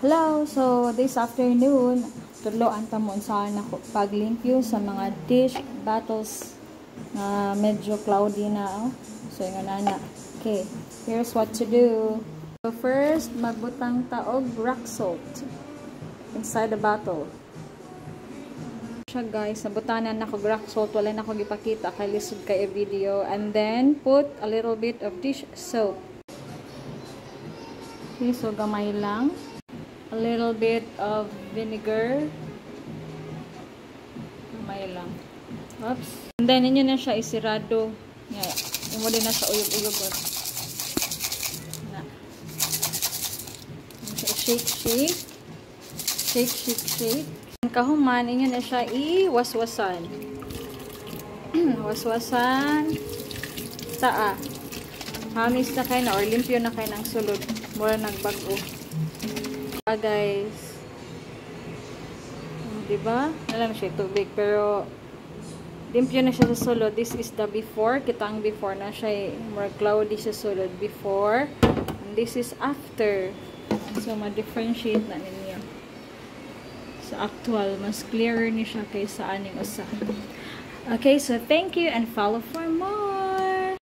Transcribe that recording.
Hello! So, this afternoon, tuloan ta mo saan ako paglimpyo sa mga dish bottles na medyo cloudy na. Oh. So, yung nana. Okay, here's what to do. So, first, magbutang ta og rock salt inside the bottle. Siya guys, nabutanan na ko rock salt. Wala na ko gipakita kay lisod kay video. And then, put a little bit of dish soap. Okay, so gamay lang. A little bit of vinegar. May lang. Oops. And then, inyo na siya isirado. Yeah. Yung mo din na siya uyog-uyog. Na. Shake, shake. Shake, shake, shake. Kahuman, inyo na siya i-waswasan. Waswasan. Taa. Hamis na kayo na or limpyo na kayo ng sulod. Mura nagbago. Guys, diba? Alam siya tubig pero limpyo na siya sa sulod. This is the before. Kita ang before na siya more cloudy sa sulod before, and this is after. So ma-differentiate na ninyo sa actual. Mas clearer ni siya kaysa aning usa. Okay, so thank you and follow for more.